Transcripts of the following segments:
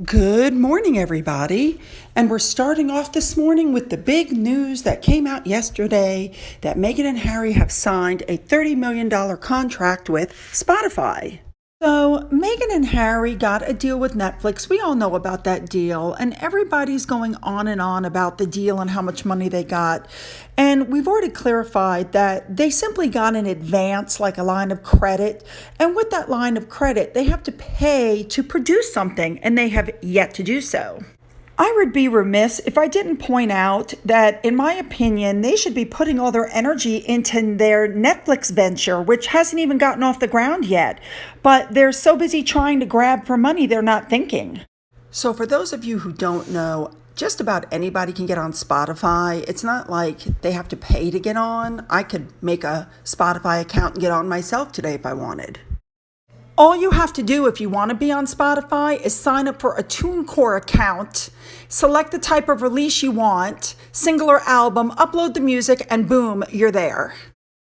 Good morning, everybody. And we're starting off this morning with the big news that came out yesterday that Meghan and Harry have signed a $30 million contract with Spotify. So, Meghan and Harry got a deal with Netflix. We all know about that deal, and everybody's going on and on about the deal and how much money they got. And we've already clarified that they simply got an advance, like a line of credit. And with that line of credit, they have to pay to produce something, and they have yet to do so. I would be remiss if I didn't point out that, in my opinion, they should be putting all their energy into their Netflix venture, which hasn't even gotten off the ground yet. But they're so busy trying to grab for money, they're not thinking. So for those of you who don't know, just about anybody can get on Spotify. It's not like they have to pay to get on. I could make a Spotify account and get on myself today if I wanted. All you have to do if you want to be on Spotify is sign up for a TuneCore account, select the type of release you want, single or album, upload the music, and boom, you're there.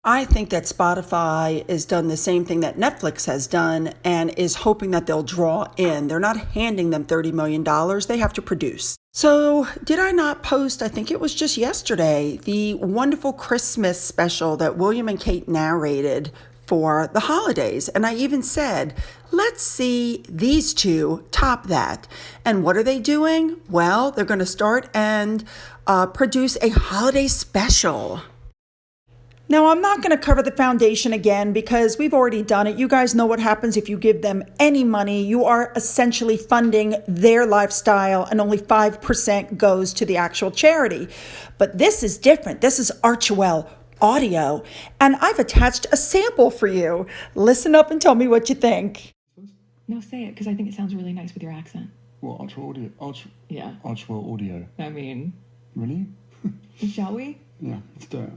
I think that Spotify has done the same thing that Netflix has done and is hoping that they'll draw in. They're not handing them $30 million, they have to produce. So, did I not post, I think it was just yesterday, the wonderful Christmas special that William and Kate narrated for the holidays? And I even said, let's see these two top that. And what are they doing? Well, they're going to start and produce a holiday special. Now, I'm not going to cover the foundation again because we've already done it. You guys know what happens if you give them any money. You are essentially funding their lifestyle and only 5% goes to the actual charity. But this is different. This is Archewell Audio, and I've attached a sample for you. Listen up and tell me what you think. No, say it, because I think it sounds really nice with your accent. What, Archewell Audio? Yeah. Archewell Audio. I mean, Really? shall we? Yeah, let's do it.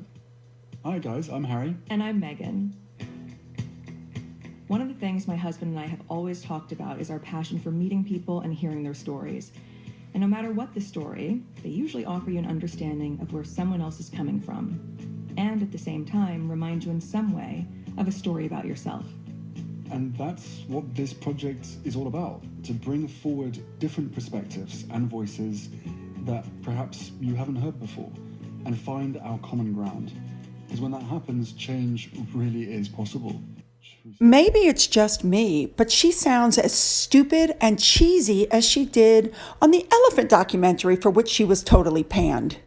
Hi guys, I'm Harry. And I'm Meghan. One of the things my husband and I have always talked about is our passion for meeting people and hearing their stories. And no matter what the story, they usually offer you an understanding of where someone else is coming from. And at the same time, remind you in some way of a story about yourself. And that's what this project is all about, to bring forward different perspectives and voices that perhaps you haven't heard before, and find our common ground. Because when that happens, change really is possible. Maybe it's just me, but she sounds as stupid and cheesy as she did on the elephant documentary for which she was totally panned.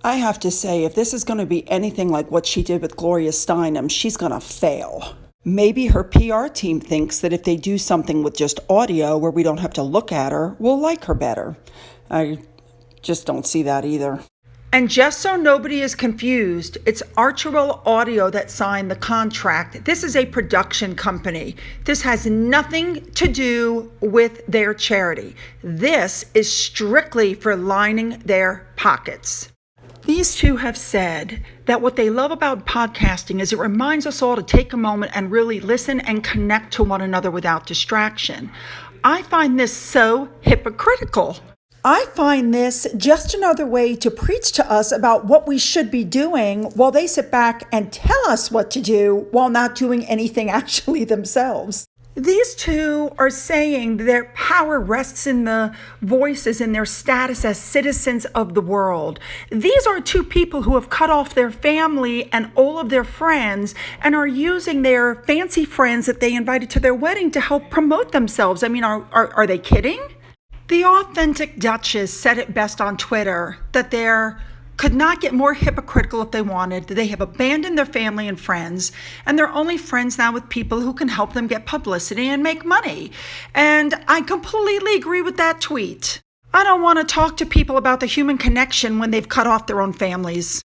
I have to say, if this is going to be anything like what she did with Gloria Steinem, she's going to fail. Maybe her PR team thinks that if they do something with just audio where we don't have to look at her, we'll like her better. I just don't see that either. And just so nobody is confused, it's Archewell Audio that signed the contract. This is a production company. This has nothing to do with their charity. This is strictly for lining their pockets. These two have said that what they love about podcasting is it reminds us all to take a moment and really listen and connect to one another without distraction. I find this so hypocritical. I find this just another way to preach to us about what we should be doing while they sit back and tell us what to do while not doing anything actually themselves. These two are saying their power rests in the voices and their status as citizens of the world. These are two people who have cut off their family and all of their friends and are using their fancy friends that they invited to their wedding to help promote themselves. I mean, are they kidding? The Authentic Duchess said it best on Twitter that they could not get more hypocritical if they wanted. They have abandoned their family and friends, and they're only friends now with people who can help them get publicity and make money. And I completely agree with that tweet. I don't want to talk to people about the human connection when they've cut off their own families.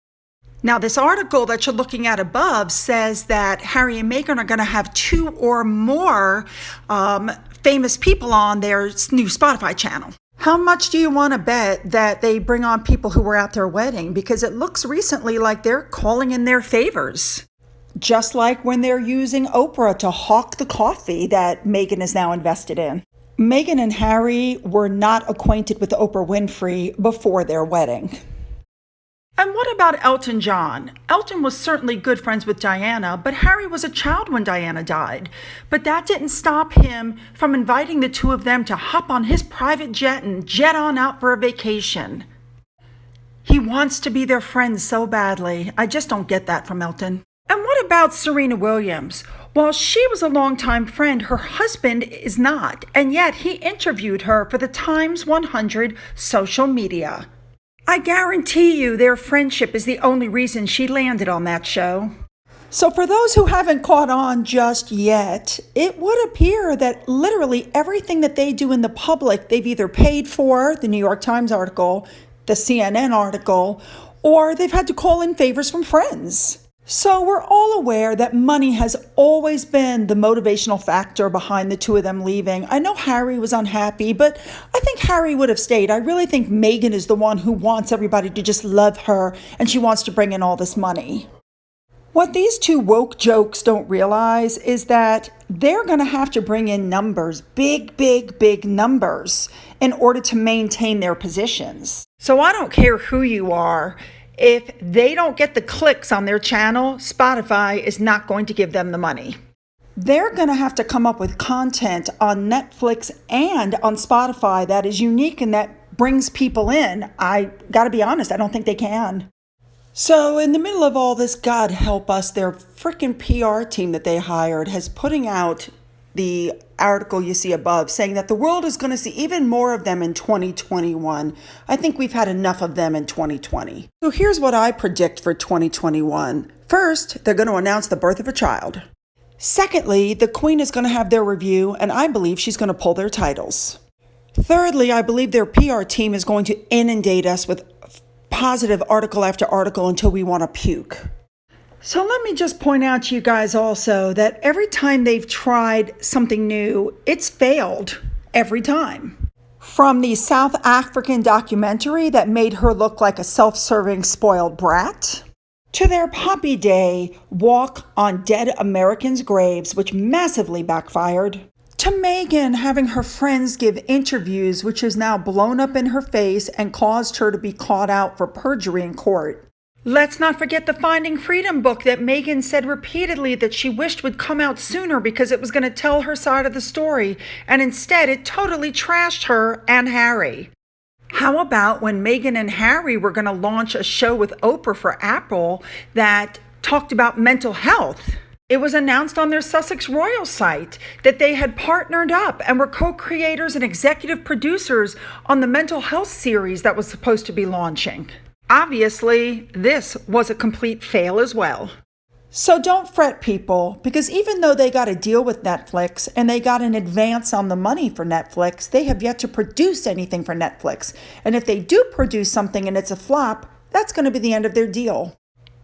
Now, this article that you're looking at above says that Harry and Meghan are going to have 2 or more famous people on their new Spotify channel. How much do you want to bet that they bring on people who were at their wedding? Because it looks recently like they're calling in their favors. Just like when they're using Oprah to hawk the coffee that Meghan is now invested in. Meghan and Harry were not acquainted with Oprah Winfrey before their wedding. And what about Elton John? Elton was certainly good friends with Diana, but Harry was a child when Diana died. But that didn't stop him from inviting the two of them to hop on his private jet and jet on out for a vacation. He wants to be their friend so badly. I just don't get that from Elton. And what about Serena Williams? While she was a longtime friend, her husband is not, and yet he interviewed her for the Times 100 social media. I guarantee you their friendship is the only reason she landed on that show. So for those who haven't caught on just yet, it would appear that literally everything that they do in the public, they've either paid for, the New York Times article, the CNN article, or they've had to call in favors from friends. So we're all aware that money has always been the motivational factor behind the two of them leaving. I know Harry was unhappy, but I think Harry would have stayed. I really think Meghan is the one who wants everybody to just love her, and she wants to bring in all this money. What these two woke jokes don't realize is that they're going to have to bring in numbers, big numbers, in order to maintain their positions. So I don't care who you are. If they don't get the clicks on their channel, Spotify is not going to give them the money. They're going to have to come up with content on Netflix and on Spotify that is unique and that brings people in. I got to be honest, I don't think they can. So in the middle of all this, God help us, their freaking PR team that they hired has putting out the article you see above saying that the world is going to see even more of them in 2021. I think we've had enough of them in 2020. So here's what I predict for 2021. First, they're going to announce the birth of a child. Secondly, the Queen is going to have their review, and I believe she's going to pull their titles. Thirdly, I believe their PR team is going to inundate us with positive article after article until we want to puke. So let me just point out to you guys also that every time they've tried something new, it's failed every time. From the South African documentary that made her look like a self-serving spoiled brat, to their Poppy Day walk on dead Americans' graves, which massively backfired, to Meghan having her friends give interviews, which has now blown up in her face and caused her to be caught out for perjury in court. Let's not forget the Finding Freedom book that Meghan said repeatedly that she wished would come out sooner because it was going to tell her side of the story, and instead it totally trashed her and Harry. How about when Meghan and Harry were going to launch a show with Oprah for Apple that talked about mental health? It was announced on their Sussex Royal site that they had partnered up and were co-creators and executive producers on the mental health series that was supposed to be launching. Obviously, this was a complete fail as well. So don't fret, people, because even though they got a deal with Netflix and they got an advance on the money for Netflix, they have yet to produce anything for Netflix. And if they do produce something and it's a flop, that's going to be the end of their deal.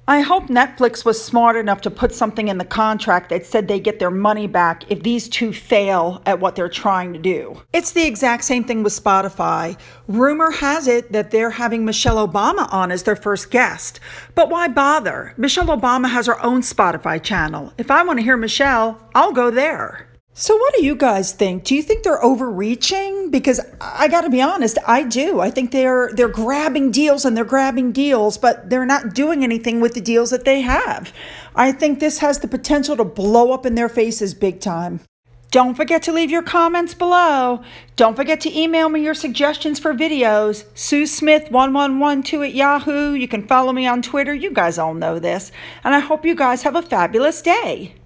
I hope Netflix was smart enough to put something in the contract that said they get their money back if these two fail at what they're trying to do. It's the exact same thing with Spotify. Rumor has it that they're having Michelle Obama on as their first guest. But why bother? Michelle Obama has her own Spotify channel. If I want to hear Michelle, I'll go there. So what do you guys think? Do you think they're overreaching? Because I got to be honest, I do. I think they're grabbing deals and they're grabbing deals, but they're not doing anything with the deals that they have. I think this has the potential to blow up in their faces big time. Don't forget to leave your comments below. Don't forget to email me your suggestions for videos. SueSmith1112 @Yahoo. You can follow me on Twitter. You guys all know this. And I hope you guys have a fabulous day.